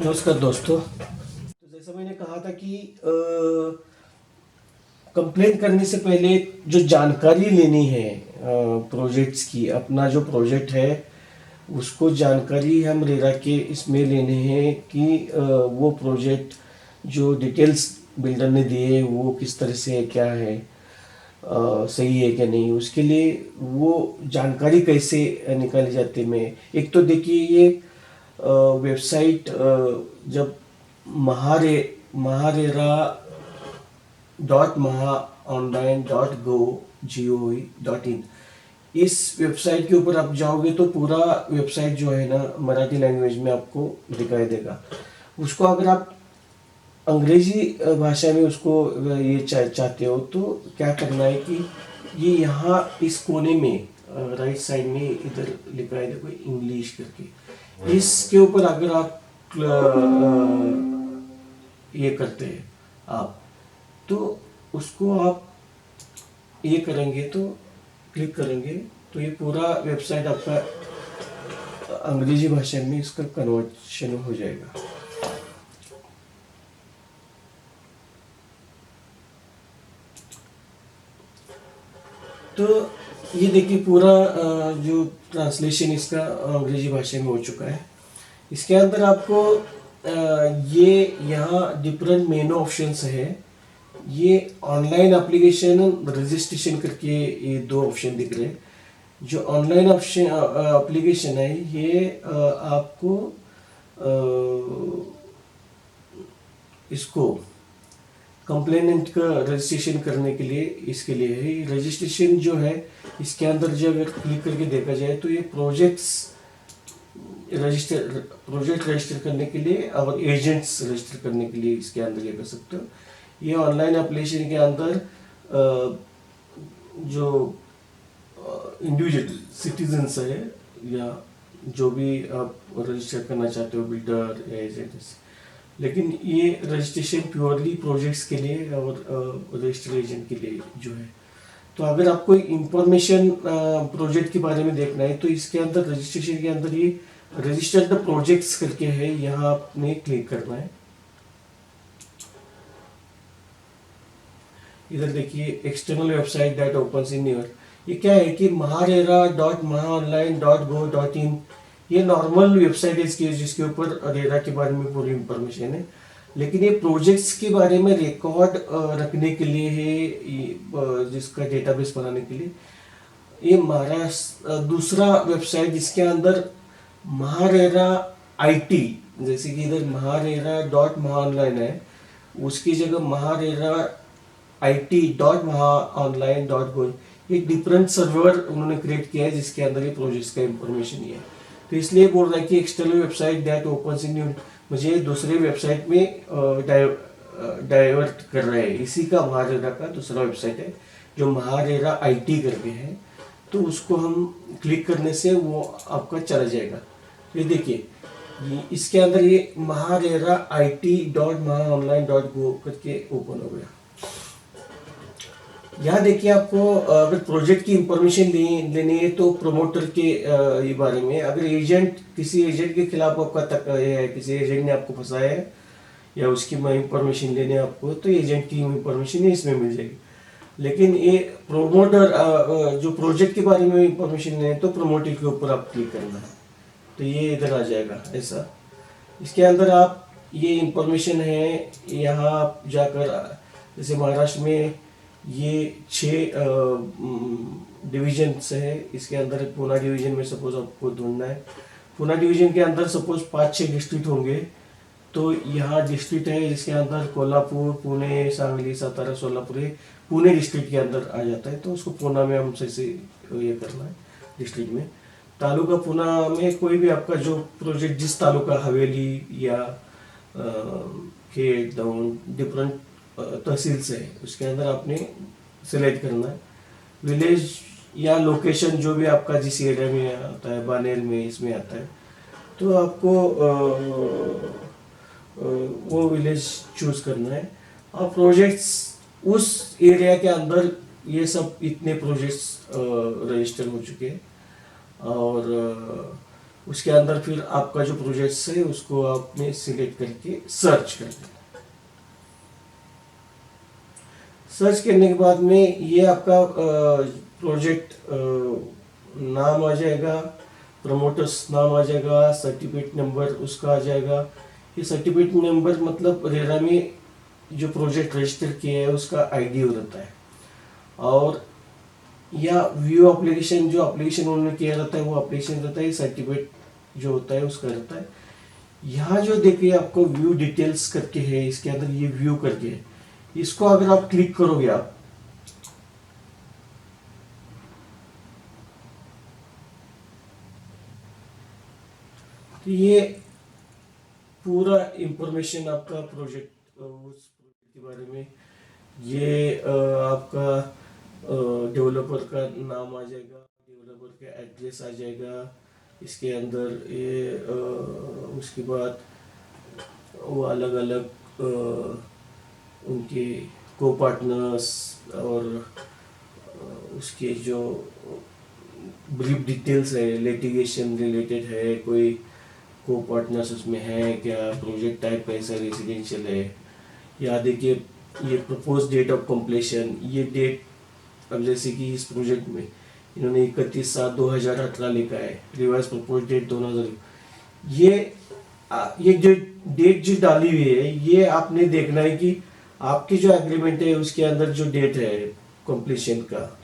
नमस्कार दोस्तों। तो जैसा मैंने कहा था कि कंप्लेन करने से पहले जो जानकारी लेनी है प्रोजेक्ट्स की, अपना जो प्रोजेक्ट है उसको जानकारी हम रेरा के इसमें लेने हैं कि वो प्रोजेक्ट जो डिटेल्स बिल्डर ने दिए वो किस तरह से है, क्या है, सही है क्या नहीं, उसके लिए वो जानकारी कैसे निकाली जाती है। मैं एक तो देखिए ये वेबसाइट जब महारेरा .mahaonline.go.in इस वेबसाइट के ऊपर आप जाओगे तो पूरा वेबसाइट जो है ना मराठी लैंग्वेज में आपको दिखाई देगा। उसको अगर आप अंग्रेजी भाषा में उसको ये चाहते हो तो क्या करना है कि ये यहाँ इस कोने में राइट साइड में इधर लिखा है, देखो इंग्लिश करके, इसके ऊपर अगर आप ये करते हैं आप, तो उसको आप ये करेंगे तो क्लिक करेंगे तो ये पूरा वेबसाइट आपका अंग्रेजी भाषा में इसका कन्वर्शन हो जाएगा। तो ये देखिए पूरा जो ट्रांसलेशन इसका अंग्रेजी भाषा में हो चुका है। इसके अंदर आपको ये यहाँ डिफरेंट मेनू ऑप्शंस है। ये ऑनलाइन एप्लीकेशन रजिस्ट्रेशन करके ये दो ऑप्शन दिख रहे हैं। जो ऑनलाइन ऑप्शन एप्लीकेशन है ये आपको इसको कंप्लेनेंट का रजिस्ट्रेशन करने के लिए इसके लिए है। रजिस्ट्रेशन जो है इसके अंदर जो अगर क्लिक करके देखा जाए तो ये प्रोजेक्ट रजिस्टर करने के लिए और एजेंट्स रजिस्टर करने के लिए इसके अंदर ये कर सकते हो। ये ऑनलाइन एप्लीकेशन के अंदर जो इंडिविजुअल सिटीजन्स है या जो भी आप रजिस्टर करना चाहते हो, बिल्डर या एजेंट्स, लेकिन ये रजिस्ट्रेशन प्योरली प्रोजेक्ट्स के लिए और रजिस्टर एजेंट के लिए जो है। तो अगर आपको इंफॉर्मेशन प्रोजेक्ट के बारे में देखना है तो इसके अंदर रजिस्ट्रेशन के अंदर ये रजिस्टर्ड प्रोजेक्ट्स करके है, यहाँ आपने क्लिक करना है। इधर देखिए external website that opens in your, ये क्या है कि maharera.mahaonline.go.in ये नॉर्मल वेबसाइट है इसकी, जिसके ऊपर रेरा के बारे में पूरी इंफॉर्मेशन है। लेकिन ये प्रोजेक्ट्स के बारे में रिकॉर्ड रखने के लिए है, जिसका डेटाबेस बनाने के लिए ये महाराष्ट्र दूसरा वेबसाइट जिसके अंदर महारेरा आईटी, जैसे कि इधर maharera.mahaonline है, उसकी जगह maharera.it.mahaonline.go, एक डिफरेंट सर्वर उन्होंने क्रिएट किया है जिसके अंदर ये प्रोजेक्ट्स का इंफॉर्मेशन ही है। तो इसलिए बोल रहा है कि external website that opens in new, मुझे दूसरे वेबसाइट में डाइवर्ट कर रहा है। इसी का महारेरा का दूसरा वेबसाइट है जो महारेरा आईटी करके है, तो उसको हम क्लिक करने से वो आपका चला जाएगा। ये देखिए इसके अंदर ये maharera.it.mahaonline.go करके ओपन हो गया। यहाँ देखिए आपको अगर प्रोजेक्ट की इंफॉर्मेशन लेनी है तो प्रमोटर के ये बारे में, अगर एजेंट किसी एजेंट के खिलाफ आपका तक है, किसी एजेंट ने आपको फंसाया है या उसकी इंफॉर्मेशन लेने आपको, तो एजेंट की इंफॉर्मेशन इसमें मिल जाएगी। लेकिन ये प्रमोटर जो प्रोजेक्ट के बारे में इंफॉर्मेशन लेने तो प्रमोटर के ऊपर आप क्लिक करना है तो ये इधर आ जाएगा ऐसा। इसके अंदर आप ये इंफॉर्मेशन है, यहाँ आप जाकर जैसे महाराष्ट्र में ये 6 डिवीजन है। इसके अंदर पूना डिवीजन में सपोज आपको ढूंढना है, पूना डिवीजन के अंदर सपोज 5-6 डिस्ट्रिक्ट होंगे, तो यहाँ डिस्ट्रिक्ट है जिसके अंदर कोल्हापुर, पुणे, सांगली, सातारा, सोलापुर, पुणे डिस्ट्रिक्ट के अंदर आ जाता है, तो उसको पूना में हम से ये करना है डिस्ट्रिक्ट में। तालुका पुना में कोई भी आपका जो प्रोजेक्ट जिस तालुका, हवेली या खेत, दौंड, डिफरेंट तहसील से उसके अंदर आपने सिलेक्ट करना है। विलेज या लोकेशन जो भी आपका जिस एरिया में आता है, बानेर में इसमें आता है, तो आपको वो विलेज चूज करना है। और प्रोजेक्ट्स उस एरिया के अंदर ये सब इतने प्रोजेक्ट्स रजिस्टर हो चुके हैं और उसके अंदर फिर आपका जो प्रोजेक्ट है उसको आपने सिलेक्ट करके सर्च कर देना। सर्च करने के बाद में ये आपका प्रोजेक्ट नाम आ जाएगा, प्रमोटर्स नाम आ जाएगा, सर्टिफिकेट नंबर उसका आ जाएगा। ये सर्टिफिकेट नंबर मतलब रेरा में जो प्रोजेक्ट रजिस्टर किया है उसका आईडी रहता है। और या व्यू एप्लीकेशन, जो एप्लीकेशन उन्होंने किया रहता है वो एप्लीकेशन रहता है, सर्टिफिकेट जो होता है उसका रहता है। यहाँ जो देखिए आपको व्यू डिटेल्स करके है, इसके अंदर ये व्यू करके है, इसको अगर आप क्लिक करोगे आप, तो ये पूरा इंफॉर्मेशन आपका प्रोजेक्ट उस प्रोजेक्ट के बारे में, ये आपका डेवलपर का नाम आ जाएगा, डेवलपर का एड्रेस आ जाएगा इसके अंदर, ये उसके बाद वो अलग अलग उनके को पार्टनर्स और उसके जो ब्रीफ डिटेल्स है, लिटिगेशन रिलेटेड है, कोई को पार्टनर्स उसमें है क्या, प्रोजेक्ट टाइप कैसा रेजिडेंशियल है। या देखिए ये प्रपोज डेट ऑफ कंप्लीशन, ये डेट अब जैसे कि इस प्रोजेक्ट में इन्होंने 31/7/2018 लिखा है, रिवाइज प्रपोज डेट 2000। ये जो डेट जो डाली हुई है ये आपने देखना है कि आपकी जो एग्रीमेंट है उसके अंदर जो डेट है कंप्लीशन का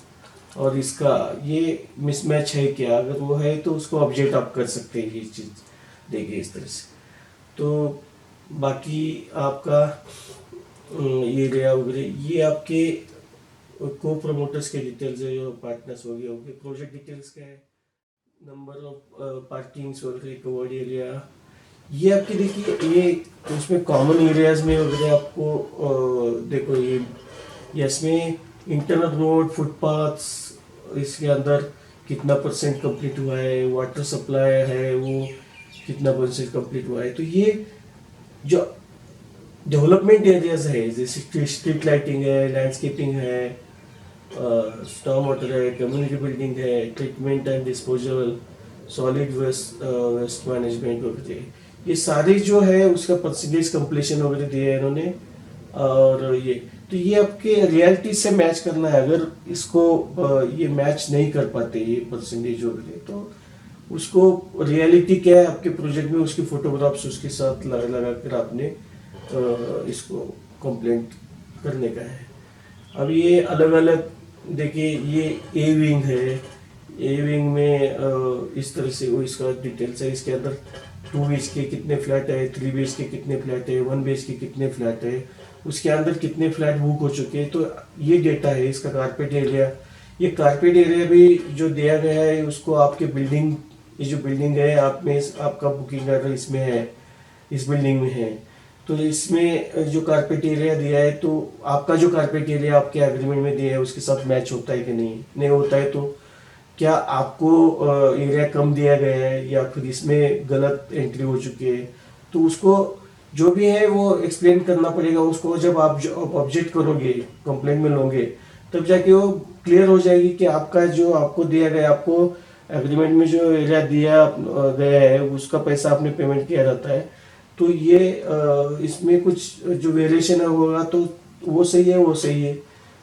और इसका ये मिसमैच है क्या, अगर वो है तो उसको ऑब्जेक्ट आप कर सकते हैं। ये चीज़ देखिए इस तरह से। तो बाकी आपका ये रहा वगैरह, ये आपके को प्रमोटर्स के डिटेल्स है, जो पार्टनर्स हो गए होंगे। प्रोजेक्ट डिटेल्स क्या है, नंबर ऑफ पार्किंग्स वगैरह, कवर्ड एरिया, ये आपकी देखिए ये उसमें कॉमन एरियाज में वगैरह आपको देखो ये इसमें इंटरनल रोड, फुटपाथ्स, इसके अंदर कितना परसेंट कंप्लीट हुआ है, वाटर सप्लाई है वो कितना परसेंट कंप्लीट हुआ है। तो ये जो डेवलपमेंट एरियाज है जैसे स्ट्रीट लाइटिंग है, लैंडस्केपिंग है, स्टॉर्म वाटर है, कम्युनिटी बिल्डिंग है, treatment and disposal, solid waste waste management वगैरह, ये सारे जो है उसका परसेंटेज कंप्लीशन वगैरह दिया है इन्होंने। और ये तो ये आपके रियलिटी से मैच करना है, अगर इसको ये मैच नहीं कर पाते ये परसेंटेज वगैरह, तो उसको रियलिटी क्या है आपके प्रोजेक्ट में उसकी फोटोग्राफ्स उसके साथ लगा कर आपने इसको कंप्लेंट करने का है। अब ये अलग अलग देखिए, ये ए विंग है, ए विंग में इस तरह से वो इसका डिटेल्स है। इसके अंदर 2 बीएच के कितने फ्लैट है, 3 बीएच के कितने फ्लैट है, 1 बीएच के कितने फ्लैट है, उसके अंदर कितने फ्लैट बुक हो चुके हैं, तो ये डेटा है। इसका कारपेट एरिया, ये कारपेट एरिया भी जो दिया गया है उसको आपके बिल्डिंग, ये जो बिल्डिंग है आप में आपका बुकिंग ऑर्डर इसमें है, इस बिल्डिंग में है, तो इसमें जो कारपेट एरिया दिया है तो आपका जो कारपेट एरिया आपके एग्रीमेंट में दिया है उसके साथ मैच होता है कि नहीं होता है, तो क्या आपको एरिया कम दिया गया है या फिर इसमें गलत एंट्री हो चुकी है, तो उसको जो भी है वो एक्सप्लेन करना पड़ेगा उसको। जब आप ऑब्जेक्ट करोगे, कंप्लेंट में लोगे, तब जाके वो क्लियर हो जाएगी कि आपका जो आपको दिया गया, आपको एग्रीमेंट में जो एरिया दिया गया है उसका पैसा आपने पेमेंट किया रहता है, तो ये इसमें कुछ जो वेरिएशन होगा तो वो सही है, वो सही है,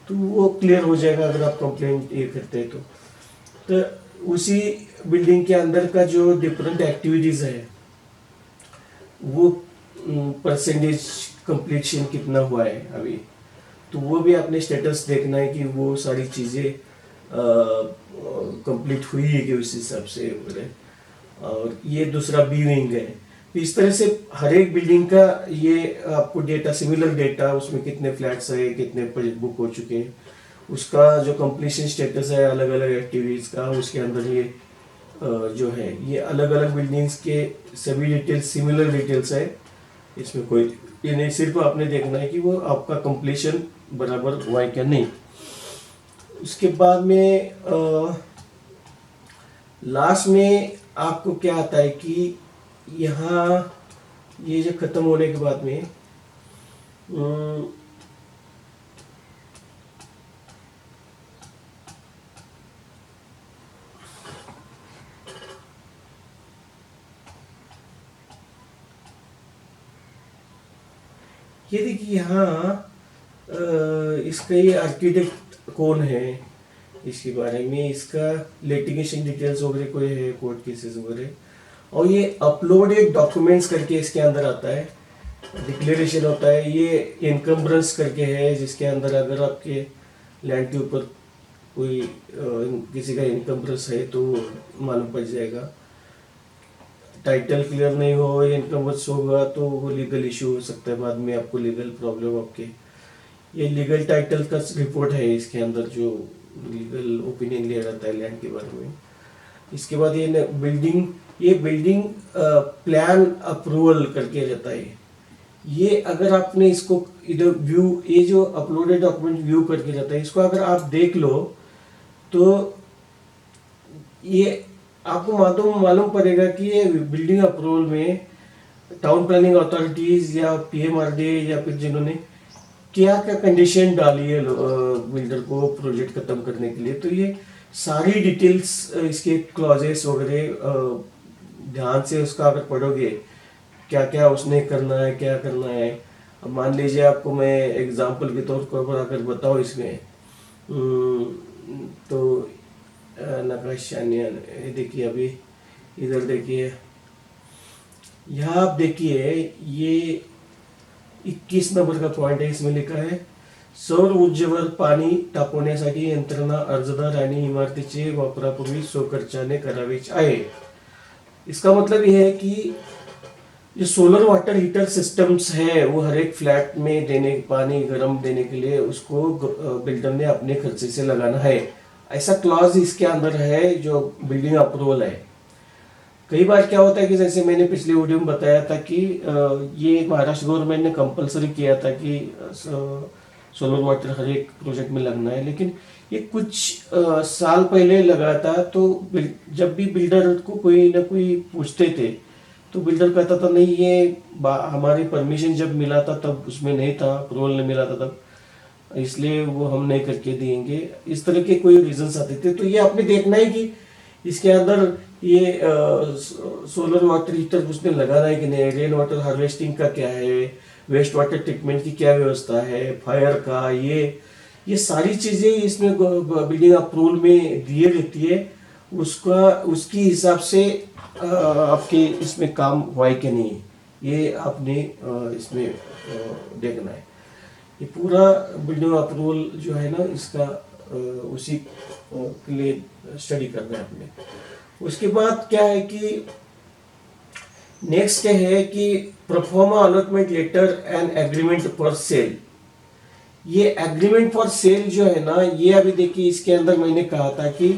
तो वो क्लियर हो जाएगा अगर आप कंप्लेंट ये करते हैं तो उसी बिल्डिंग के अंदर का जो डिफरेंट एक्टिविटीज़ है वो परसेंटेज कंप्लीशन कितना हुआ है अभी, तो वो भी आपने स्टेटस देखना है कि वो सारी चीज़ें कंप्लीट हुई है कि उस हिसाब से वगैरह। और ये दूसरा बी विंग है, तो इस तरह से हर एक बिल्डिंग का ये आपको डेटा, सिमिलर डेटा, उसमें कितने फ्लैट्स है, कितने प्रोजेक्ट बुक हो चुके हैं, उसका जो कंप्लीशन स्टेटस है अलग अलग एक्टिविटीज़ का, उसके अंदर ये जो है ये अलग अलग बिल्डिंग्स के सभी डिटेल्स सिमिलर डिटेल्स है, इसमें कोई ये नहीं, सिर्फ आपने देखना है कि वो आपका कंप्लीशन बराबर हुआ है क्या नहीं। उसके बाद में लास्ट में आपको क्या आता है कि यहाँ ये जो ख़त्म होने के बाद में ये देखिए यहाँ इसका ये आर्किटेक्ट कौन है, इसके बारे में, इसका लिटिगेशन डिटेल्स वगैरह कोई है, कोर्ट केसेस वगैरह, और ये अपलोडेड डॉक्यूमेंट्स करके इसके अंदर आता है, डिक्लेरेशन होता है, ये इनकम्बरेंस करके है जिसके अंदर अगर आपके लैंड के ऊपर कोई किसी का इनकम्बरेंस है तो मालूम पड़ जाएगा। टाइटल क्लियर नहीं हो, इनकम्बरेंस होगा तो वो लीगल इशू हो सकता है, बाद में आपको लीगल प्रॉब्लम आपके। ये लीगल टाइटल का रिपोर्ट है इसके अंदर, जो लीगल ओपिनियन लिया जाता है लैंड के बारे में। इसके बाद ये बिल्डिंग प्लान अप्रूवल करके जाता है। ये अगर आपने इसको इधर व्यू, ये जो अपलोडेड डॉक्यूमेंट व्यू करके जाता है, इसको अगर आप देख लो तो ये आपको मालूम पड़ेगा कि ये बिल्डिंग अप्रूवल में टाउन प्लानिंग अथॉरिटीज या पीएमआरडी या फिर जिन्होंने क्या क्या कंडीशन डाली है बिल्डर को प्रोजेक्ट खत्म करने के लिए। तो ये सारी डिटेल्स, इसके क्लॉजेस वगैरह ध्यान से उसका अगर पढ़ोगे, क्या क्या उसने करना है, क्या करना है। अब मान लीजिए आपको मैं एग्जांपल के तौर पर अगर बताऊँ इसमें, तो नकाशानियान, देखिए अभी इधर देखिए, यहाँ आप देखिए ये 21 नंबर का पॉइंट है, इसमें लिखा है सौर ऊर्जेवर पाणी तापवण्यासाठी यंत्रणा अर्जदार आणि इमारतीचे वापरापूर्वी स्वखर्चाने करावीच आहे। इसका मतलब ये है कि जो सोलर वाटर हीटर सिस्टम्स है वो हर एक फ्लैट में देने, पानी गर्म देने के लिए उसको बिल्डर ने अपने खर्चे से लगाना है, ऐसा क्लॉज इसके अंदर है जो बिल्डिंग अप्रूवल है। कई बार क्या होता है कि जैसे मैंने पिछले वीडियो में बताया था कि ये महाराष्ट्र गवर्नमेंट ने कंपलसरी किया था कि सोलर वाटर हर एक प्रोजेक्ट में लगना है, लेकिन ये कुछ साल पहले लगा था। तो जब भी बिल्डर को कोई ना कोई पूछते थे तो बिल्डर कहता था नहीं, ये हमारी परमिशन जब मिला था तब उसमें नहीं था, अप्रूवल नहीं मिला था तब, इसलिए वो हम नहीं करके देंगे, इस तरह के कोई रीजंस आते थे। तो ये आपने देखना है कि इसके अंदर ये सोलर वाटर हीटर उसने लगाना है कि नहीं, रेन वाटर हार्वेस्टिंग का क्या है, वेस्ट वाटर ट्रीटमेंट की क्या व्यवस्था है, फायर का, ये सारी चीज़ें इसमें बिल्डिंग अप्रूवल में दिए रहती है। उसकी हिसाब से आपके इसमें काम हुआ है कि नहीं, ये आपने इसमें देखना है। ये पूरा बिल्डिंग अप्रूवल जो है ना, इसका उसी के लिए स्टडी करना है आपने। उसके बाद क्या है कि नेक्स्ट है कि proforma allotment letter and agreement for sale. ये एग्रीमेंट फॉर सेल जो है ना, ये अभी देखिए इसके अंदर मैंने कहा था कि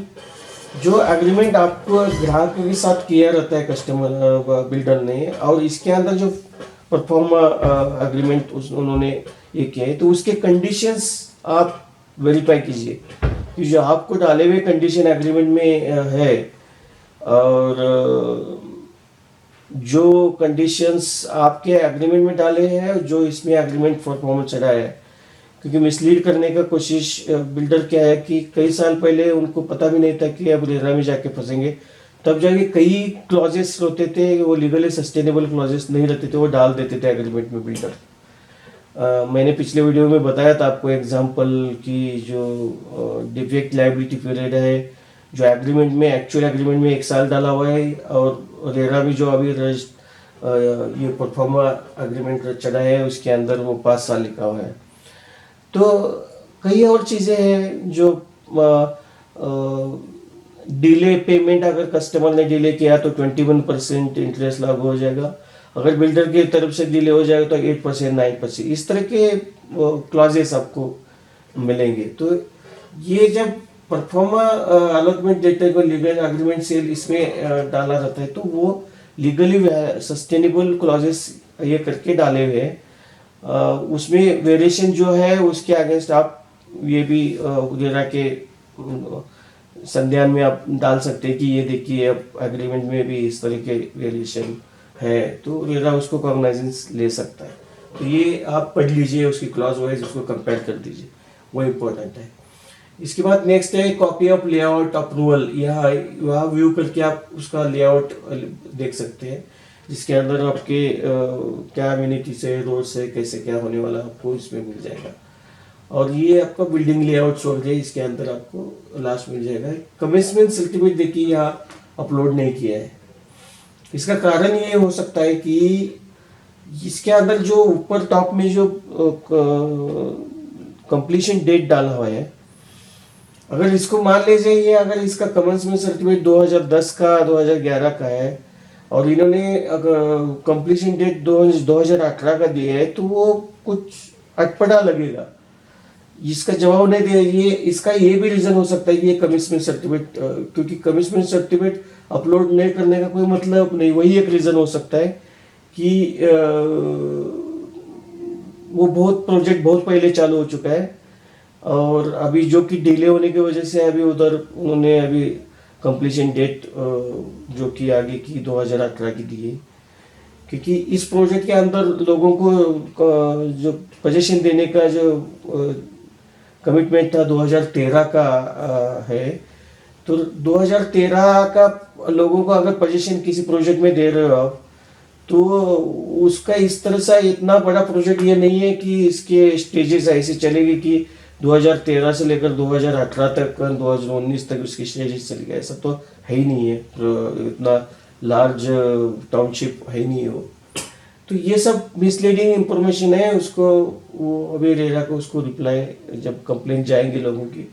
जो एग्रीमेंट आपको ग्राहक के साथ किया रहता है कस्टमर बिल्डर ने, और इसके अंदर जो परफॉर्मा एग्रीमेंट उन्होंने ये किया है, तो उसके कंडीशंस आप वेरीफाई कीजिए कि जो आपको डाले हुए कंडीशन एग्रीमेंट में है और जो कंडीशंस आपके एग्रीमेंट में डाले हैं, जो इसमें एग्रीमेंट परफॉर्मेंस चढ़ा है। क्योंकि मिसलीड करने का कोशिश बिल्डर क्या है कि कई साल पहले उनको पता भी नहीं था कि अब रेरा में जाके फंसेंगे, तब जाके कई क्लॉजेस होते थे, वो लीगली सस्टेनेबल क्लॉजेस नहीं रहते थे, वो डाल देते थे एग्रीमेंट में बिल्डर। मैंने पिछले वीडियो में बताया था आपको एग्जांपल कि जो डिफेक्ट लायबिलिटी पीरियड है, जो एग्रीमेंट में, एक्चुअल एग्रीमेंट में 1 साल डाला हुआ है, और रेरा में जो अभी ये परफॉर्मा एग्रीमेंट चढ़ा है उसके अंदर वो 5 साल लिखा हुआ है। तो कई और चीज़ें हैं जो डिले पेमेंट, अगर कस्टमर ने डिले किया तो 21% इंटरेस्ट लागू हो जाएगा, अगर बिल्डर की तरफ से डिले हो जाएगा तो 8%, 9%, इस तरह के क्लॉजेस आपको मिलेंगे। तो ये जब परफॉर्मा अलॉटमेंट लेटर को लीगल एग्रीमेंट सेल इसमें डाला जाता है, तो वो लीगली सस्टेनेबल क्लॉजेस ये करके डाले हुए हैं। उसमें वेरिएशन जो है उसके अगेंस्ट आप ये भी रेरा के संज्ञान में आप डाल सकते हैं कि ये देखिए अब एग्रीमेंट में भी इस तरह के वेरिएशन है, तो रेरा उसको कॉग्नाइजेंस ले सकता है। तो ये आप पढ़ लीजिए, उसकी क्लॉज वाइज उसको कंपेयर कर दीजिए, वो इम्पोर्टेंट है। इसके बाद नेक्स्ट है कॉपी ऑफ लेआउट अप्रूवल। यहाँ व्यू करके आप उसका लेआउट देख सकते हैं। जिसके अंदर आपके क्या अम्यूनिटीज है, रोड्स है, कैसे क्या होने वाला आपको इसमें मिल जाएगा। और ये आपका बिल्डिंग लेआउट वगैरह इसके अंदर आपको लास्ट मिल जाएगा। कमिटमेंट सर्टिफिकेट देखिए यहाँ अपलोड नहीं किया है। इसका कारण ये हो सकता है कि इसके अंदर जो ऊपर टॉप में जो कंप्लीशन डेट डाला हुआ है, अगर इसको मान लीजिए ये अगर इसका कमेंसमेंट सर्टिफिकेट 2010 का 2011 का है और इन्होंने अगर कंप्लीशन डेट 2018 का दिया है, तो वो कुछ अटपटा लगेगा। इसका जवाब नहीं दिया। ये इसका ये भी रीजन हो सकता है कि ये कमिटमेंट सर्टिफिकेट, क्योंकि कमिटमेंट सर्टिफिकेट अपलोड नहीं करने का कोई मतलब नहीं। वही एक रीजन हो सकता है कि वो बहुत प्रोजेक्ट बहुत पहले चालू हो चुका है और अभी जो कि डिले होने की वजह से अभी उधर उन्होंने अभी कंप्लीशन डेट जो कि आगे की 2018 की दी है। क्योंकि इस प्रोजेक्ट के अंदर लोगों को जो पोजीशन देने का जो कमिटमेंट था 2013 का है। तो 2013 का लोगों को अगर पोजीशन किसी प्रोजेक्ट में दे रहे हो आप, तो उसका इस तरह से इतना बड़ा प्रोजेक्ट ये नहीं है कि इसके स्टेजेस ऐसे चलेगी कि 2013 से लेकर 2018 तक 2019 तक उसकी स्टेजेस चलेगी। ऐसा तो है ही नहीं है, तो इतना लार्ज टाउनशिप है ही नहीं है वो। तो ये सब मिसलीडिंग इंफॉर्मेशन है। उसको वो अभी रेरा को उसको रिप्लाई जब कंप्लेन जाएंगी लोगों की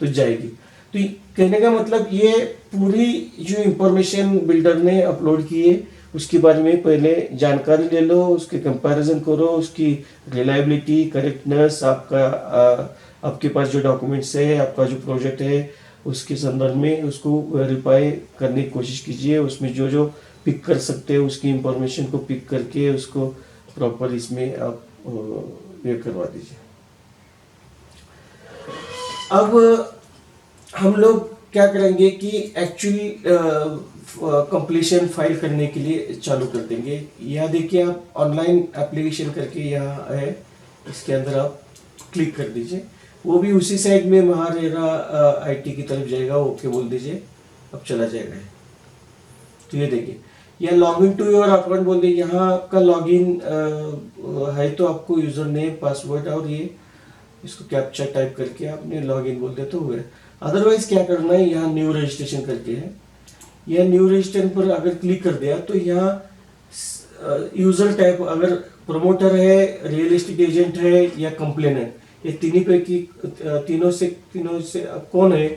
तो जाएगी। तो कहने का मतलब ये पूरी जो इंफॉर्मेशन बिल्डर ने अपलोड की है उसके बारे में पहले जानकारी ले लो, उसके कंपैरिजन करो, उसकी रिलायबिलिटी, करेक्टनेस, आपके पास जो डॉक्यूमेंट्स है, आपका जो प्रोजेक्ट है उसके संदर्भ में उसको वेरीफाई करने की कोशिश कीजिए। उसमें जो जो पिक कर सकते हैं उसकी इंफॉर्मेशन को पिक करके उसको प्रॉपर इसमें आप ये करवा दीजिए। अब हम लोग क्या करेंगे कि एक्चुअली कंप्लीशन फाइल करने के लिए चालू कर देंगे। यहाँ देखिए आप ऑनलाइन एप्लीकेशन करके यहाँ है, इसके अंदर आप क्लिक कर दीजिए। वो भी उसी साइड में महारेरा आईटी की तरफ जाएगा, ओके बोल दीजिए, अब चला जाएगा। तो ये देखिए या log in to your account बोल दीजिए। यहाँ आपका लॉग इन है तो आपको यूजर नेम, पासवर्ड और ये इसको कैप्चा टाइप करके आपने लॉग इन बोल दिया तो हुआ। अदरवाइज क्या करना है, यहाँ न्यू रजिस्ट्रेशन करके है, यह न्यू रजिस्ट्रेशन पर अगर क्लिक कर दिया तो यहाँ यूजर टाइप अगर प्रमोटर है, रियल एस्टेट एजेंट है या कंप्लेनेंट, ये तीनों से कौन है।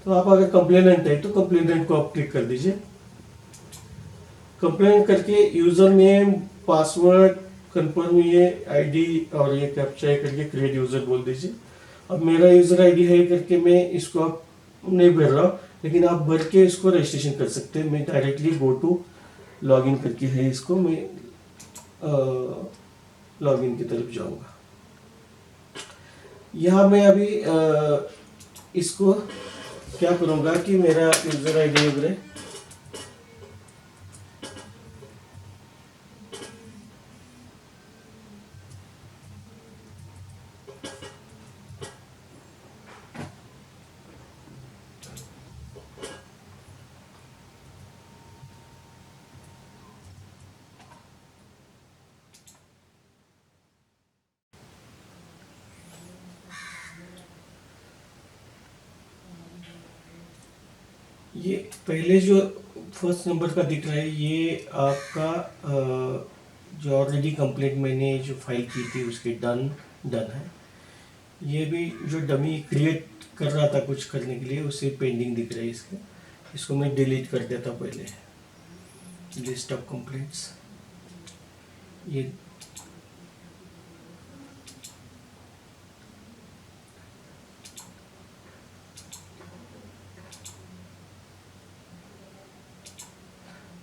तो आप अगर कंप्लेनेंट है तो कंप्लेनेंट को आप क्लिक कर दीजिए। कंप्लेनेंट करके यूजर नेम, पासवर्ड कंफर्म, ये आईडी और ये कैप्चा करके क्रिएट यूजर बोल दीजिए। अब मेरा यूजर आईडी है करके मैं इसको आप नहीं भर रहा हूँ, लेकिन आप भर के इसको रजिस्ट्रेशन कर सकते हैं। मैं डायरेक्टली गो टू लॉगिन करके है इसको मैं लॉगिन की तरफ जाऊंगा। यहाँ मैं अभी इसको क्या करूँगा कि मेरा यूजर आईडी वगैरह ये पहले जो फर्स्ट नंबर का दिख रहा है ये आपका जो ऑलरेडी कंप्लेंट मैंने जो फाइल की थी उसकी डन है। ये भी जो डमी क्रिएट कर रहा था कुछ करने के लिए उसे पेंडिंग दिख रहा है इसके। इसको मैं डिलीट कर देता पहले, लिस्ट ऑफ कंप्लेंट्स। ये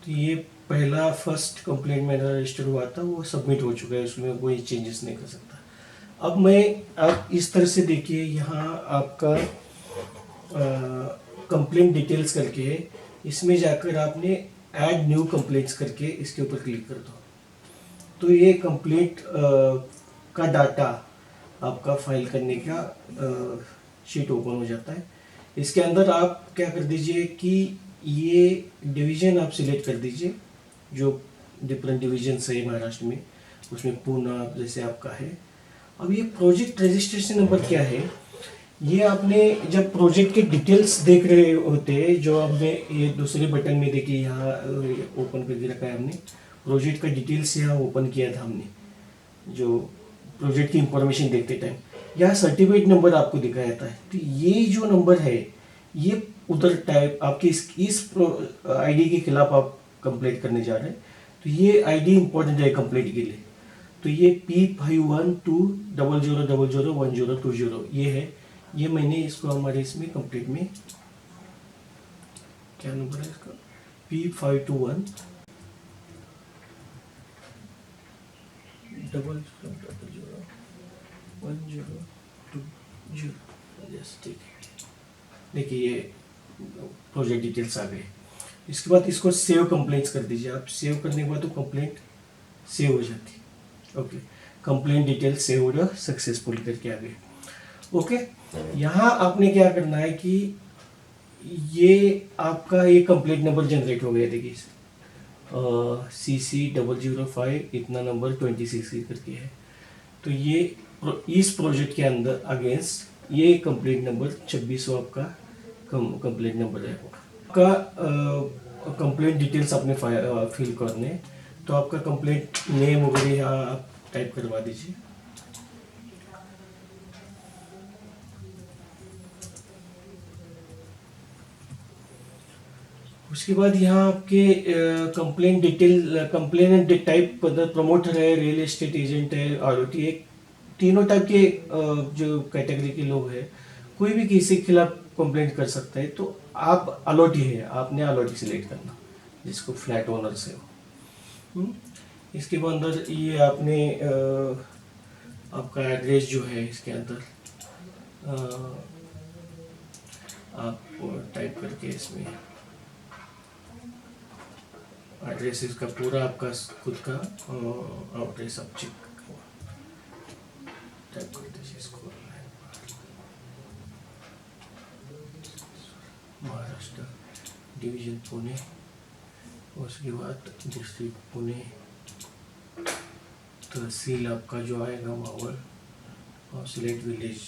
तो ये पहला फर्स्ट कंप्लेंट मेरा रजिस्टर हुआ था, वो सबमिट हो चुका है, उसमें कोई चेंजेस नहीं कर सकता। अब आप इस तरह से देखिए, यहाँ आपका कंप्लेंट डिटेल्स करके है, इसमें जाकर आपने ऐड न्यू कंप्लेंट्स करके इसके ऊपर क्लिक कर दो। तो ये कंप्लेंट का डाटा आपका फाइल करने का शीट ओपन हो जाता है। इसके अंदर आप क्या कर दीजिए कि ये डिवीज़न आप सिलेक्ट कर दीजिए जो डिफरेंट डिविजन्स है महाराष्ट्र में, उसमें पूना जैसे आपका है। अब ये प्रोजेक्ट रजिस्ट्रेशन नंबर क्या है, ये आपने जब प्रोजेक्ट के डिटेल्स देख रहे होते हैं, जो आपने ये दूसरे बटन में देखिए यहाँ ओपन करके रखा है हमने, प्रोजेक्ट का डिटेल्स यहाँ ओपन किया था हमने, जो प्रोजेक्ट की इंफॉर्मेशन देखते टाइम यहाँ सर्टिफिकेट नंबर आपको दिखाया जाता है। तो ये जो नंबर है ये उधर टाइप आपके इस आईडी के खिलाफ आप कंप्लेंट करने जा रहे हैं, तो ये आईडी इंपॉर्टेंट है कंप्लेंट के लिए। तो ये P5120001020 ये है, ये मैंने इसको हमारे इसमें कंप्लीट में क्या नंबर है इसका, P5120001020। यस ठीक है, देखिए ये प्रोजेक्ट डिटेल्स आ गए। इसके बाद इसको सेव कंप्लेंट्स कर दीजिए आप, सेव करने के बाद तो कंप्लेंट सेव हो जाती है। ओके, कंप्लेंट डिटेल सेव हो सक्सेसफुल करके आ गए। ओके, यहाँ आपने क्या करना है कि ये आपका ये कंप्लेंट नंबर जनरेट हो गया, देखिए CC005 इतना नंबर 26 करके है। तो ये इस प्रोजेक्ट के अंदर अगेंस्ट ये कंप्लेंट नंबर 2600 आपका कंप्लेंट नंबर है आपका। कंप्लेंट डिटेल्स आपने फिल करने, तो आपका कंप्लेंट नेम वगैरह यहाँ आप टाइप करवा दीजिए। उसके बाद यहाँ आपके complaint detail, complainant type promoter है, रियल एस्टेट एजेंट है, आरओटी, एक तीनों टाइप के जो कैटेगरी के लोग हैं, कोई भी किसी के खिलाफ कंप्लेंट कर सकता है। तो आप अलॉटी है, आपने अलॉटी सिलेक्ट करना जिसको फ्लैट ओनर से हो। इसके बाद अंदर ये आपने आपका एड्रेस जो है इसके अंदर आप टाइप करके इसमें एड्रेस इसका पूरा आपका खुद का एड्रेस आप चेक टाइप कर दीजिए इसको, महाराष्ट्र डिवीजन पुणे, उसके बाद डिस्ट्रिक्ट पुणे, तहसील आपका जो आएगा मावल, और सिलेक्ट विलेज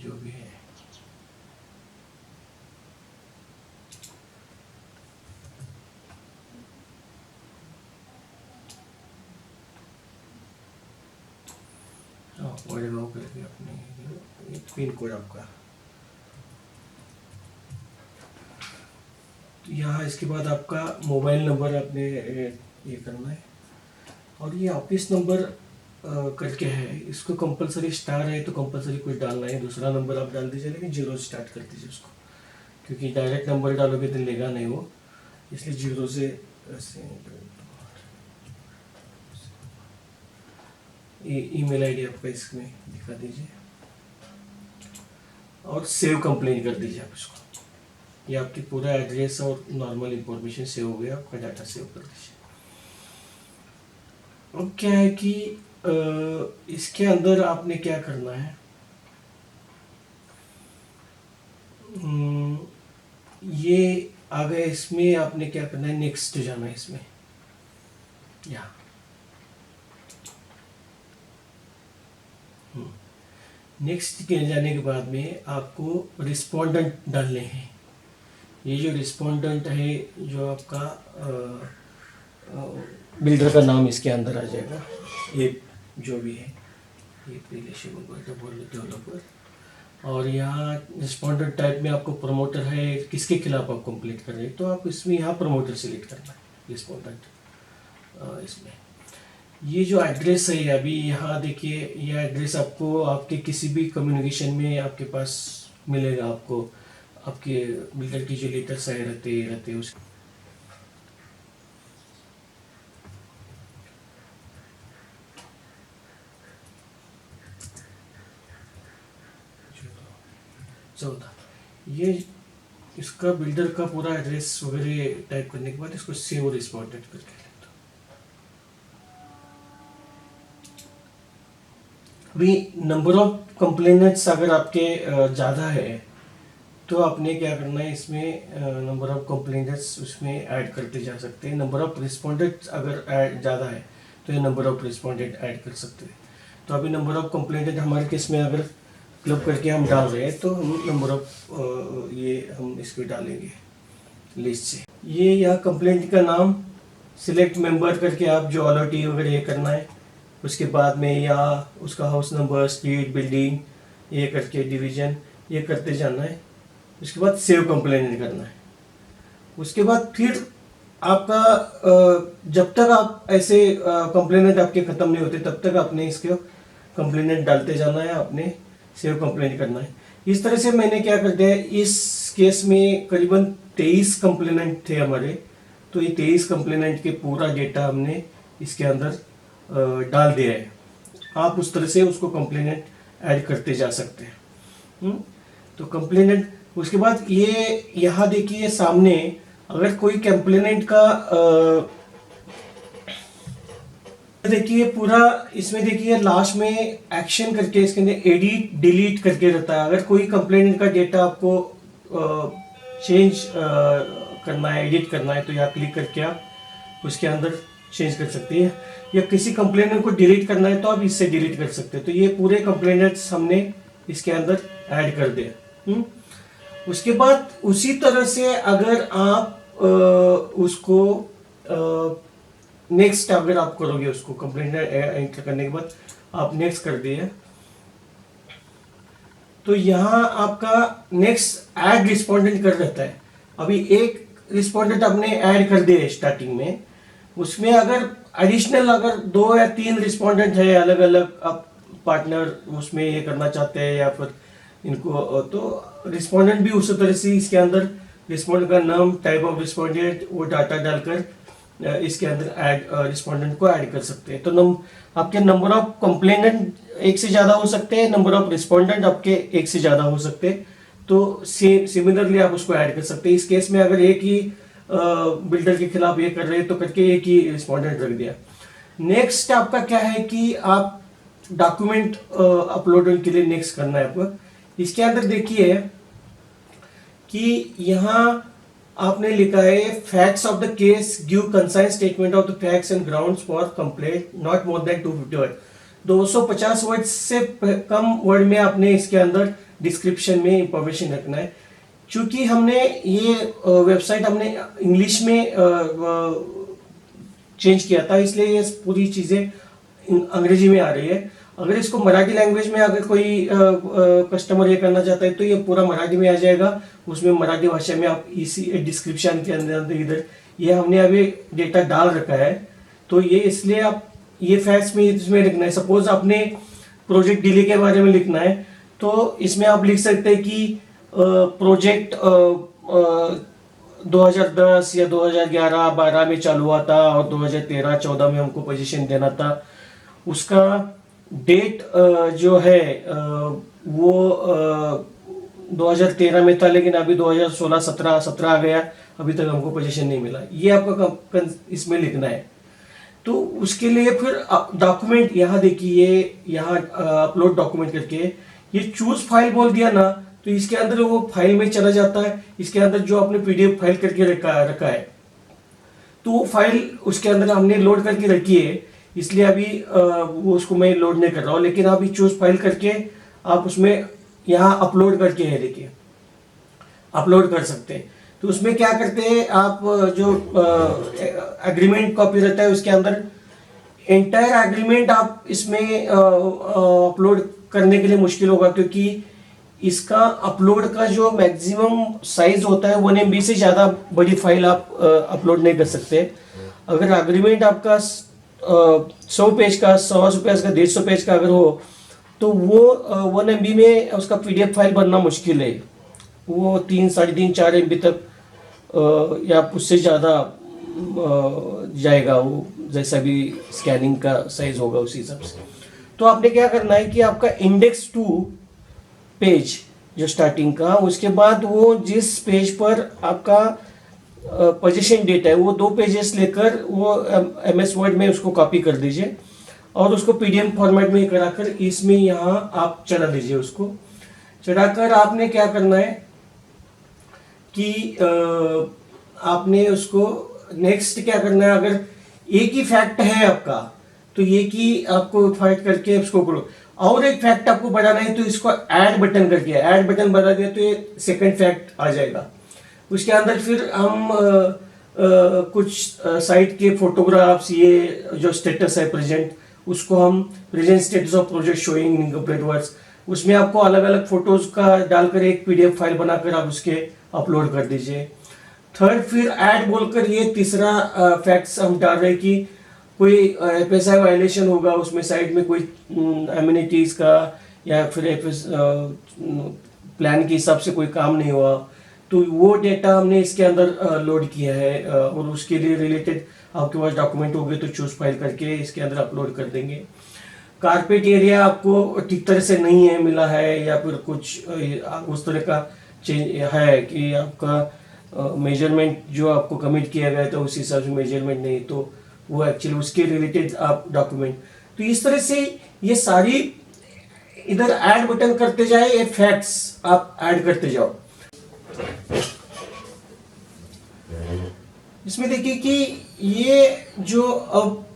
जो भी है। वडगांव करके अपने पिन कोड आपका यहाँ। इसके बाद आपका मोबाइल नंबर आपने ये करना है, और ये ऑफिस नंबर करके है, इसको कंपलसरी स्टार है तो कंपलसरी कुछ डालना है, दूसरा नंबर आप डाल दीजिए, लेकिन 0 स्टार्ट कर दीजिए उसको, क्योंकि डायरेक्ट नंबर डालोगे तो लेगा नहीं वो, इसलिए 0 से ईमेल आईडी आपका इसमें दिखा दीजिए, और सेव कंप्लेंट कर दीजिए आप इसको। ये आपकी पूरा एड्रेस और नॉर्मल इंफॉर्मेशन सेव हो गया, आपका डाटा सेव कर दीजिए। अब क्या है कि इसके अंदर आपने क्या करना है, ये आ गए, इसमें आपने क्या करना है, नेक्स्ट जाना है इसमें, यहाँ नेक्स्ट के जाने के बाद में आपको रिस्पोंडेंट डालने हैं। ये जो रिस्पोंडेंट है, जो आपका बिल्डर का नाम इसके अंदर आ जाएगा, ये जो भी है, ये डेवलपर, और यहाँ रिस्पोंडेंट टाइप में आपको प्रमोटर है, किसके खिलाफ आप कंप्लीट कर रहे हैं, तो आप इसमें यहाँ प्रमोटर सेलेक्ट करना है, रिस्पोंडेंट। इसमें ये जो एड्रेस है अभी यहाँ देखिए, ये एड्रेस आपको आपके किसी भी कम्युनिकेशन में आपके पास मिलेगा, आपको आपके बिल्डर की जो लेटर्स आए रहते उस ये इसका बिल्डर का पूरा एड्रेस वगैरह टाइप करने के बाद इसको सेव रिस्पोंडेंट करके लेता हूँ। अभी नंबर ऑफ कंप्लेनेंट्स अगर आपके ज़्यादा है तो आपने क्या करना है, इसमें नंबर ऑफ कंप्लेंट्स उसमें ऐड करते जा सकते हैं। नंबर ऑफ रिस्पोंडेंट्स अगर ऐड ज़्यादा है तो ये नंबर ऑफ रिस्पोंडेंट ऐड कर सकते हैं। तो अभी नंबर ऑफ कंप्लेंटेंट हमारे केस में अगर क्लब करके हम डाल रहे हैं तो हम नंबर ऑफ ये हम इसको डालेंगे लिस्ट से। ये यहाँ कंप्लेंट का नाम सिलेक्ट मेंबर करके आप जो अलर्टी वगैरह ये करना है। उसके बाद में या उसका हाउस नंबर, स्ट्रीट, बिल्डिंग, ये करके डिवीज़न ये करते जाना है। उसके बाद सेव कंप्लेंट करना है। उसके बाद फिर आपका जब तक आप ऐसे कंप्लेनेंट आपके ख़त्म नहीं होते तब तक आपने इसके कंप्लेनेंट डालते जाना है, आपने सेव कंप्लेंट करना है। इस तरह से मैंने क्या कर दिया है, इस केस में करीबन 23 कंप्लेनेंट थे हमारे। तो ये 23 कंप्लेनेंट के पूरा डेटा हमने इसके अंदर डाल दिया है। आप उस तरह से उसको कंप्लेनेंट ऐड करते जा सकते हैं। तो कंप्लेनेंट उसके बाद ये यहाँ देखिए सामने, अगर कोई कंप्लेनेंट का देखिए पूरा इसमें देखिए लास्ट में एक्शन करके इसके अंदर एडिट डिलीट करके रहता है। अगर कोई कंप्लेनेंट का डेटा आपको चेंज करना है, एडिट करना है, तो यहाँ क्लिक करके आप उसके अंदर चेंज कर सकते हैं। या किसी कंप्लेनेंट को डिलीट करना है तो आप इससे डिलीट कर सकते हैं। तो ये पूरे कंप्लेनेंट्स हमने इसके अंदर ऐड कर दिए। उसके बाद उसी तरह से अगर आप उसको नेक्स्ट अगर आप करोगे, उसको कंप्लेंट एंटर करने के बाद आप नेक्स्ट कर दिए, तो यहाँ आपका नेक्स्ट ऐड रिस्पोंडेंट कर रहता है। अभी एक रिस्पोंडेंट आपने ऐड कर दिया स्टार्टिंग में, उसमें अगर एडिशनल अगर 2 या 3 रिस्पोंडेंट है अलग अलग आप पार्टनर उसमें ये करना चाहते हैं या फिर इनको, तो रिस्पोंडेंट भी उसी तरह से इसके अंदर रिस्पोंडेंट का नाम, टाइप ऑफ रिस्पोंडेंट, वो डाटा डालकर इसके अंदर ऐड रिस्पोंडेंट को ऐड कर सकते हैं। तो आपके नंबर ऑफ कंप्लेनेंट एक से ज़्यादा हो सकते हैं, नंबर ऑफ रिस्पोंडेंट आपके एक से ज़्यादा हो सकते हैं। तो सिमिलरली आप उसको ऐड कर सकते हैं। इस केस में अगर एक ही बिल्डर के खिलाफ ये कर रहे हैं तो करके एक ही रिस्पोंडेंट रख दिया। नेक्स्ट आपका क्या है कि आप डॉक्यूमेंट अपलोड के लिए नेक्स्ट करना है आपको। इसके अंदर देखिए कि यहाँ आपने लिखा है facts of the case, give concise statement of the facts and grounds for complaint, not more than 250 word. 250 word से कम वर्ड में आपने इसके अंदर डिस्क्रिप्शन में इंफॉर्मेशन रखना है। चूंकि हमने ये वेबसाइट हमने इंग्लिश में चेंज किया था, इसलिए ये पूरी चीज़ें अंग्रेजी में आ रही है। अगर इसको मराठी लैंग्वेज में अगर कोई कस्टमर ये करना चाहता है तो ये पूरा मराठी में आ जाएगा। उसमें मराठी भाषा में आप इसी डिस्क्रिप्शन के अंदर इधर ये हमने अभी डेटा डाल रखा है। तो ये इसलिए आप ये फैक्ट्स में इसमें लिखना है। सपोज आपने प्रोजेक्ट डिले के बारे में लिखना है तो इसमें आप लिख सकते हैं कि प्रोजेक्ट 2010 या 2011-12 में चालू हुआ था और 2013-14 में हमको पोजीशन देना था। उसका डेट जो है वो 2013 में था, लेकिन अभी 2016-17 आ गया, अभी तक हमको पोजीशन नहीं मिला। ये आपका इसमें लिखना है। तो उसके लिए फिर डॉक्यूमेंट यहाँ देखिए, यहाँ अपलोड डॉक्यूमेंट करके ये चूज फाइल बोल दिया ना, तो इसके अंदर वो फाइल में चला जाता है। इसके अंदर जो आपने पीडीएफ फाइल करके रखा है तो वो फाइल उसके अंदर हमने लोड करके रखी है, इसलिए अभी वो उसको मैं लोड नहीं कर रहा हूँ। लेकिन अभी चूज फाइल करके आप उसमें यहाँ अपलोड करके है, देखिए अपलोड कर सकते हैं। तो उसमें क्या करते हैं आप, जो एग्रीमेंट कॉपी रहता है उसके अंदर एंटायर एग्रीमेंट आप इसमें अपलोड करने के लिए मुश्किल होगा, क्योंकि इसका अपलोड का जो मैक्सिमम साइज होता है 1 MB से ज़्यादा बड़ी फाइल आप अपलोड नहीं कर सकते। अगर एग्रीमेंट आपका 100 पेज का, 100 पेज का, 150 पेज का अगर हो तो वो 1 MB में उसका PDF फाइल बनना मुश्किल है। वो 3, 3.5, 4 MB तक या उससे ज़्यादा जाएगा, वो जैसा भी स्कैनिंग का साइज होगा उसी हिसाब से। तो आपने क्या करना है कि आपका इंडेक्स 2 पेज जो स्टार्टिंग का, उसके बाद वो जिस पेज पर आपका पोजीशन डेटा है वो 2 पेजेस लेकर वो MS वर्ड में उसको कॉपी कर दीजिए और उसको PDF फॉर्मेट में कराकर इसमें यहाँ आप चढ़ा दीजिए। उसको चढ़ाकर आपने क्या करना है, कि आपने उसको नेक्स्ट क्या करना है। अगर एक ही फैक्ट है आपका तो एक ही आपको फाइट करके उसको करो, और एक फैक्ट आपको बढ़ाना है तो इसको ऐड बटन करके, ऐड बटन बढ़ा दिया तो ये सेकंड फैक्ट आ जाएगा। उसके अंदर फिर हम कुछ साइट के फोटोग्राफ्स, ये जो स्टेटस है प्रेजेंट, उसको हम present status of project showing incomplete words, उसमें आपको अलग अलग फोटोज का डालकर एक पीडीएफ फाइल बनाकर आप उसके अपलोड कर दीजिए। थर्ड फिर ऐड बोलकर ये तीसरा फैक्ट्स हम डाल रहे हैं कि कोई एफएसआई वायलेशन होगा उसमें, साइड में कोई एम्यूनिटीज का या फिर एफएस प्लान के हिसाब से कोई काम नहीं हुआ, तो वो डेटा हमने इसके अंदर लोड किया है। और उसके लिए रिलेटेड आपके पास डॉक्यूमेंट होंगे तो चूज फाइल करके इसके अंदर अपलोड कर देंगे। कारपेट एरिया आपको ठीक तरह से नहीं है मिला है, या फिर कुछ उस तरह का चेंज है कि आपका मेजरमेंट जो आपको कमिट किया गया था उस हिसाब से मेजरमेंट नहीं, तो वो एक्चुअली उसके रिलेटेड आप डॉक्यूमेंट, तो इस तरह से ये सारी इधर ऐड बटन करते जाए, ये फैक्ट्स आप ऐड करते जाओ। इसमें देखिए कि ये जो अब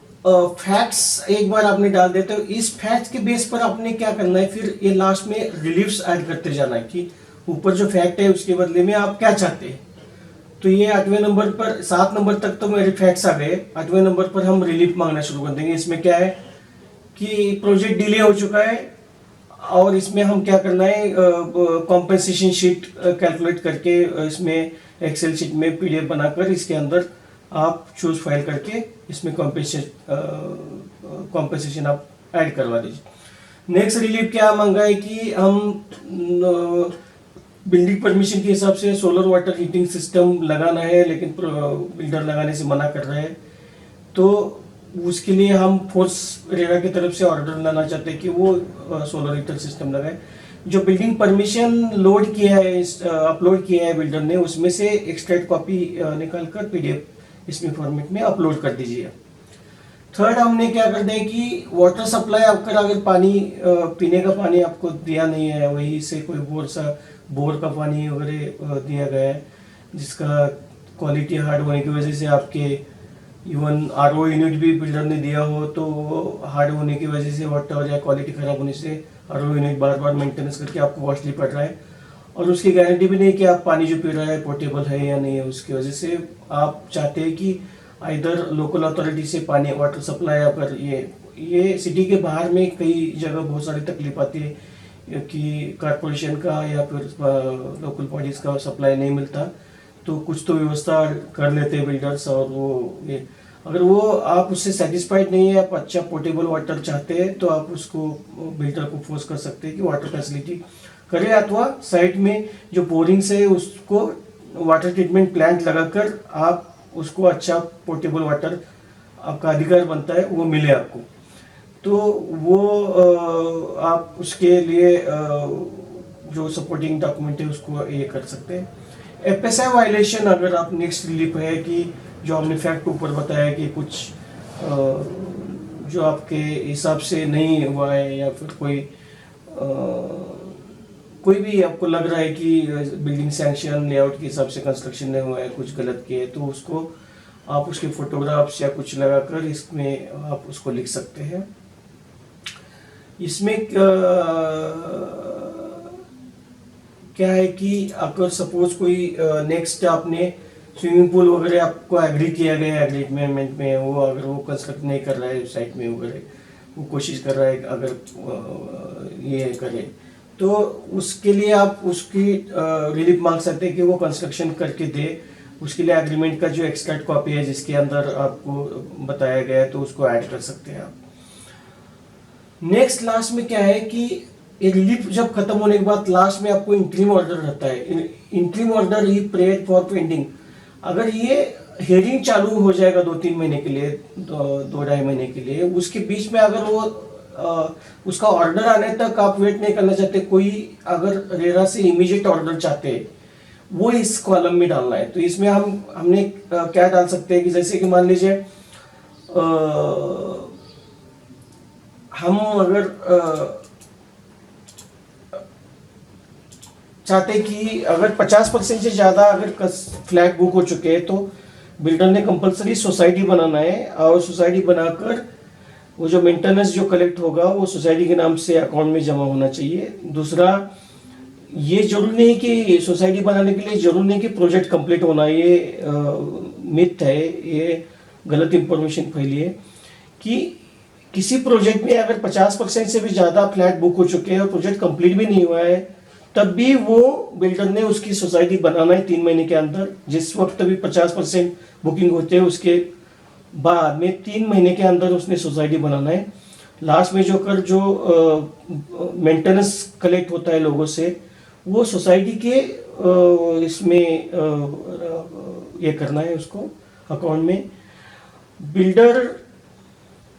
फैक्ट्स एक बार आपने डाल दिया तो इस फैक्ट्स के बेस पर आपने क्या करना है, फिर ये लास्ट में रिलीफ्स ऐड करते जाना है कि ऊपर जो फैक्ट है उसके बदले में आप क्या चाहते हैं। तो ये 8वें नंबर पर, 7 नंबर तक तो मेरे फैक्ट्स आ गए, 8वें नंबर पर हम रिलीफ मांगना शुरू कर देंगे। इसमें क्या है कि प्रोजेक्ट डिले हो चुका है और इसमें हम क्या करना है, कॉम्पेंसेशन शीट कैलकुलेट करके इसमें एक्सेल शीट में पीडीएफ बनाकर इसके अंदर आप चूज फाइल करके इसमें कॉम्पेंसेशन आप ऐड करवा दीजिए। नेक्स्ट रिलीफ क्या मांगा है कि हम बिल्डिंग परमिशन के हिसाब से सोलर वाटर हीटिंग सिस्टम लगाना है, लेकिन बिल्डर लगाने से मना कर रहे हैं, तो उसके लिए हम फोर्स रेरा की तरफ से ऑर्डर लाना चाहते हैं कि वो सोलर हीटर सिस्टम लगाए। जो बिल्डिंग परमिशन लोड किया है, अपलोड किया है बिल्डर ने, उसमें से एक्सट्रैक्ट कॉपी निकाल कर पीडीएफ इसमें फॉर्मेट में अपलोड कर दीजिए। थर्ड हमने क्या कर दिया कि वाटर सप्लाई आपका, अगर पानी पीने का पानी आपको दिया नहीं है, वही से कोई बोर का पानी वगैरह दिया गया है जिसका क्वालिटी हार्ड होने की वजह से आपके इवन आरओ यूनिट भी बिल्डर ने दिया हो तो वो हार्ड होने की वजह से वाटर या क्वालिटी खराब होने से आरओ यूनिट बार बार मेंटेनेंस करके आपको कॉस्टली पड़ रहा है, और उसकी गारंटी भी नहीं कि आप पानी जो पी रहा है पोर्टेबल है या नहीं है। उसकी वजह से आप चाहते हैं कि इधर लोकल अथॉरिटी से पानी वाटर सप्लाई, अगर ये सिटी के बाहर में कई जगह बहुत सारी तकलीफ आती है कि कारपोरेशन का या फिर लोकल बॉडीज का सप्लाई नहीं मिलता, तो कुछ तो व्यवस्था कर लेते हैं बिल्डर्स। और वो ये अगर वो आप उससे सेटिस्फाइड नहीं है, आप अच्छा पोर्टेबल वाटर चाहते हैं, तो आप उसको बिल्डर को फोर्स कर सकते हैं कि वाटर फैसिलिटी करे, अथवा साइट में जो बोरिंग्स है उसको वाटर ट्रीटमेंट प्लांट लगाकर आप उसको अच्छा पोर्टेबल वाटर, आपका अधिकार बनता है वो मिले आपको। तो वो आप उसके लिए जो सपोर्टिंग डॉक्यूमेंट है उसको ये कर सकते हैं। एफएसआई वायलेशन, अगर आप नेक्स्ट रिलीफ है कि जो हमने फैक्ट ऊपर बताया कि कुछ जो आपके हिसाब से नहीं हुआ है, या फिर कोई भी आपको लग रहा है कि बिल्डिंग सैंक्शन लेआउट के हिसाब से कंस्ट्रक्शन नहीं हुआ है, कुछ गलत किया है, तो उसको आप उसके फोटोग्राफ्स या कुछ लगाकर इसमें आप उसको लिख सकते हैं। इसमें क्या है कि अगर सपोज कोई नेक्स्ट आपने स्विमिंग पूल वगैरह आपको एग्री किया गया है एग्रीमेंट में, वो अगर वो कंस्ट्रक्ट नहीं कर रहा है साइट में वगैरह, वो कोशिश कर रहा है अगर ये करे, तो उसके लिए आप उसकी रिलीफ मांग सकते हैं कि वो कंस्ट्रक्शन करके दे। उसके लिए एग्रीमेंट का जो एक्सट्रैक्ट कॉपी है जिसके अंदर आपको बताया गया है, तो उसको ऐड कर सकते हैं आप। नेक्स्ट लास्ट में क्या है कि ये रिलीफ जब खत्म होने के बाद लास्ट में आपको इंटरिम ऑर्डर रहता है। Interim order he prayer for pending, अगर ये हेयरिंग चालू हो जाएगा 2-3 महीने के लिए, 2-2.5 महीने के लिए, उसके बीच में अगर वो उसका ऑर्डर आने तक आप वेट नहीं करना चाहते, कोई अगर रेरा से इमीडिएट ऑर्डर चाहते हैं, वो इस कॉलम में डालना है। तो इसमें हमने क्या डाल सकते हैं कि जैसे कि मान लीजिए हम अगर चाहते हैं कि अगर 50% से ज़्यादा अगर फ्लैट बुक हो चुके हैं तो बिल्डर ने कंपलसरी सोसाइटी बनाना है, और सोसाइटी बनाकर वो जो मेंटेनेंस जो कलेक्ट होगा वो सोसाइटी के नाम से अकाउंट में जमा होना चाहिए। दूसरा, ये जरूरी नहीं कि सोसाइटी बनाने के लिए जरूरी नहीं कि प्रोजेक्ट कंप्लीट होना, ये मिथ है, ये गलत इंफॉर्मेशन फैली है कि किसी प्रोजेक्ट में अगर 50% से भी ज़्यादा फ्लैट बुक हो चुके हैं और प्रोजेक्ट कंप्लीट भी नहीं हुआ है, तब भी वो बिल्डर ने उसकी सोसाइटी बनाना है 3 महीने के अंदर। जिस वक्त अभी 50% बुकिंग होते हैं उसके बाद में 3 महीने के अंदर उसने सोसाइटी बनाना है। लास्ट में जो मेंटेनेंस कलेक्ट होता है लोगों से, वो सोसाइटी के इसमें ये करना है उसको अकाउंट में। बिल्डर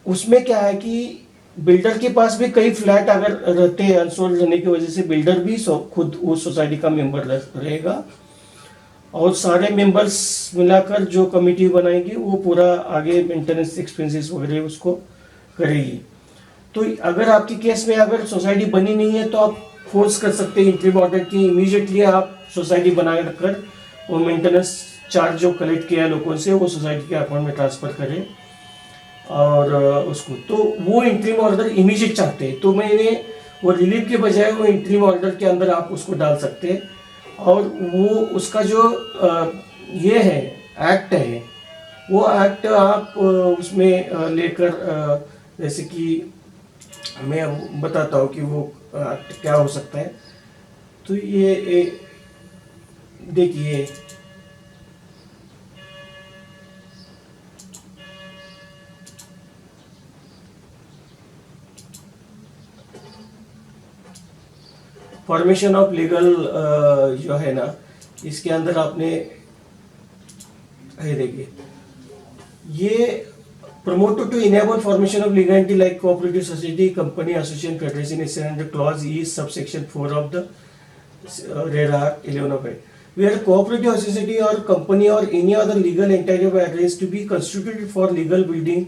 उसमें क्या है कि बिल्डर के पास भी कई फ्लैट अगर रहते हैं अनसोल्ड रहने की वजह से, बिल्डर भी खुद उस सोसाइटी का मेंबर रहेगा, और सारे मेंबर्स मिलाकर जो कमेटी बनाएगी वो पूरा आगे मेंटेनेंस एक्सपेंसेस वगैरह उसको करेगी। तो अगर आपकी केस में अगर सोसाइटी बनी नहीं है तो आप फोर्स कर सकते हैं इंट्रीम ऑर्डर की, इमीडिएटली आप सोसाइटी बनाए रखकर वो मेंटेनेंस चार्ज जो कलेक्ट किया लोगों से वो सोसाइटी के अकाउंट में ट्रांसफ़र करें। और उसको तो वो इंट्रीम ऑर्डर इमीडिएट चाहते हैं, तो मैंने वो रिलीफ के बजाय वो इंट्रीम ऑर्डर के अंदर आप उसको डाल सकते हैं। और वो उसका जो ये है एक्ट है, वो एक्ट आप उसमें लेकर जैसे कि मैं बताता हूँ कि वो एक्ट क्या हो सकता है। तो ये देखिए, फॉर्मेशन ऑफ लीगल जो है ना, इसके अंदर आपने देखिए, ये promoted to enable formation of legal entity like cooperative society, company, association, federation is under clause E subsection 4 of the RERA 11 of it, where cooperative society or company or any other legal entity of address to be constituted for legal building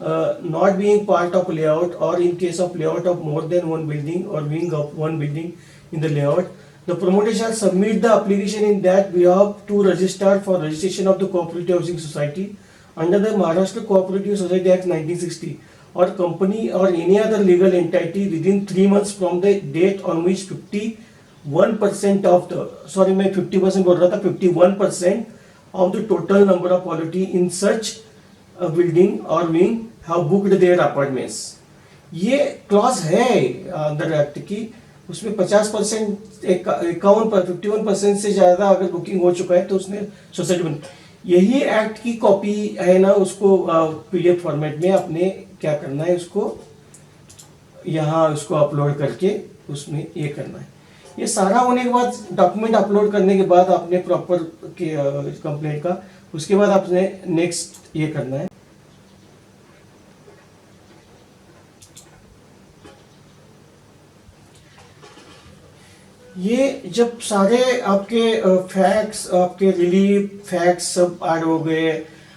not being part of layout, or in case of layout of more than one building or wing of one building in the layout, the promoter shall submit the application in that behalf to register for registration of the cooperative housing society under the Maharashtra Cooperative Society Act 1960, or company or any other legal entity within 3 months from the date on which 51% of the, sorry मैं 50% बोल रहा था, 51% of the total number of quality in such a building or wing have booked their apartments। ये clause है अंदर act की, उसमें 50%, 51% से ज़्यादा अगर बुकिंग हो चुका है तो उसने सोसाइटी बन, यही एक्ट की कॉपी है ना, उसको पीडीएफ फॉर्मेट में आपने क्या करना है, उसको यहाँ उसको अपलोड करके उसमें ये करना है। ये सारा होने के बाद, डॉक्यूमेंट अपलोड करने के बाद आपने प्रॉपर कंप्लेंट का, उसके बाद आपने नेक्स्ट ये करना है। ये जब सारे आपके फैक्ट्स, आपके रिलीफ फैक्ट्स सब ऐड हो गए,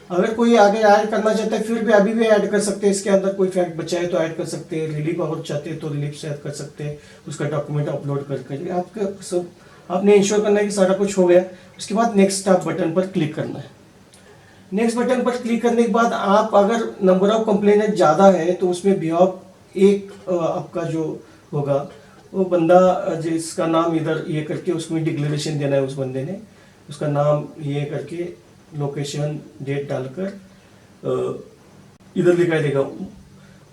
अगर कोई आगे ऐड करना चाहता है फिर भी अभी भी ऐड कर सकते हैं, इसके अंदर कोई फैक्ट बचा है तो ऐड कर सकते हैं, रिलीफ अगर चाहते हैं तो रिलीफ से ऐड कर सकते हैं, उसका डॉक्यूमेंट अपलोड करके आपका सब आपने इंश्योर करना है कि सारा कुछ हो गया। उसके बाद नेक्स्ट आप बटन पर क्लिक करना है। नेक्स्ट बटन पर क्लिक करने के बाद आप अगर नंबर ऑफ कंप्लेनेंट ज़्यादा है तो उसमें बिहाफ एक आपका जो होगा वो बंदा जिसका नाम इधर ये करके उसमें डिक्लेरेशन देना है, उस बंदे ने उसका नाम ये करके लोकेशन डेट डालकर इधर लिखा देगा।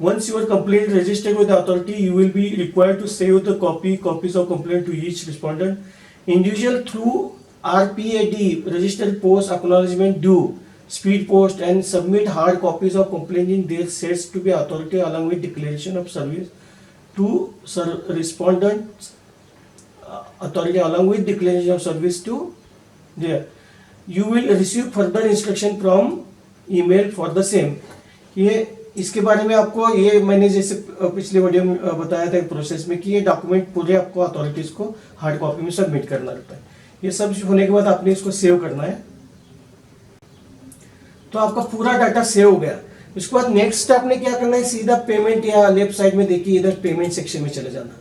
Once your complaint registered with the authority, you will be required to save the copies of complaint to each respondent. Individual through RPAD, registered post acknowledgement due, speed post, and submit hard copies of complaint in their sets to be authority along with declaration of service to respondent authority along with declaration of service to there. You will receive further instruction from email for the same. ये इसके बारे में आपको ये मैंने जैसे पिछले video में बताया था प्रोसेस में कि ये डॉक्यूमेंट पूरे आपको अथॉरिटीज को हार्ड कॉपी में सबमिट करना रहता है। ये सब होने के बाद आपने इसको सेव करना है, तो आपका पूरा डाटा सेव हो गया। उसके बाद नेक्स्ट आपने क्या करना है, सीधा पेमेंट या लेफ्ट साइड में देखिए इधर पेमेंट सेक्शन में चले जाना।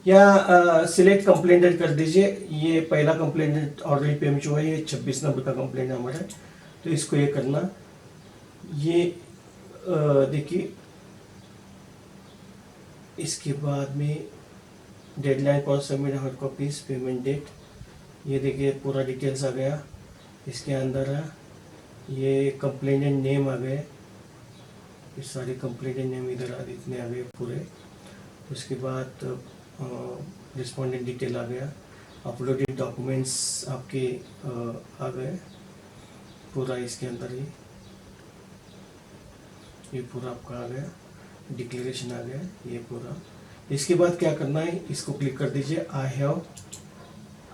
या सिलेक्ट कंप्लेंट कर दीजिए। ये पहला कंप्लेंट ऑलरेडी पेमेंट हुआ है, ये 26 नंबर का कंप्लेंट हमारा है, तो इसको ये करना। ये देखिए, इसके बाद में deadline for submit hard copies, payment date, ये देखिए पूरा डिटेल्स आ गया। इसके अंदर है ये कंप्लेनेंट नेम आ गए, ये सारे कंप्लेनेंट नेम इधर इतने आ गए पूरे। उसके बाद रिस्पोंडेंट डिटेल आ गया, अपलोडेड डॉक्यूमेंट्स आपके आ गए पूरा। इसके अंदर ये पूरा आपका आ गया, डिक्लेरेशन आ गया ये पूरा। इसके बाद क्या करना है, इसको क्लिक कर दीजिए। I have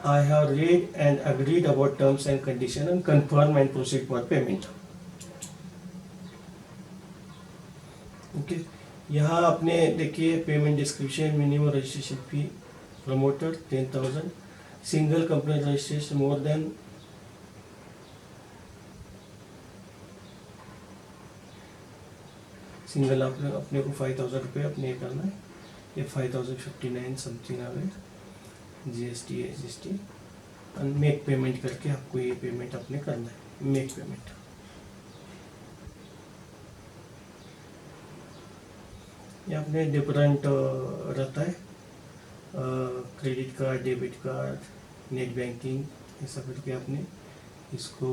read and agreed about terms and condition and confirm and proceed for payment। Okay, यहाँ आपने देखिए payment description, minimum registration fee, promoter 10,000, single company registration more than single अपने को 5,000 रुपये अपने करना है। ये 5,059 समथिंग आ गए, GST SGST। मेक पेमेंट करके आपको ये पेमेंट अपने करना है, मेक पेमेंट। ये अपने डिफरेंट रहता है, credit card, debit card, net banking, ये सब करके आपने इसको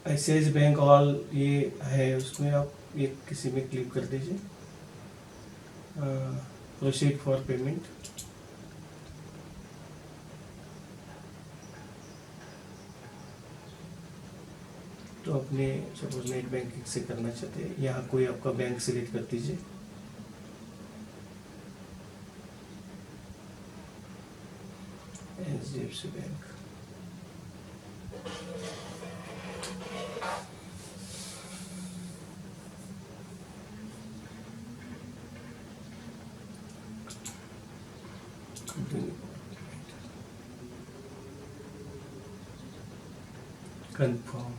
एक्सिस बैंक ऑल ये है, उसमें आप ये किसी में क्लिक कर दीजिए, प्रोसीड फॉर पेमेंट। तो अपने सपोज नेट बैंकिंग से करना चाहते हैं, यहाँ कोई आपका बैंक सिलेक्ट कर दीजिए। HDFC bank. कंफर्म।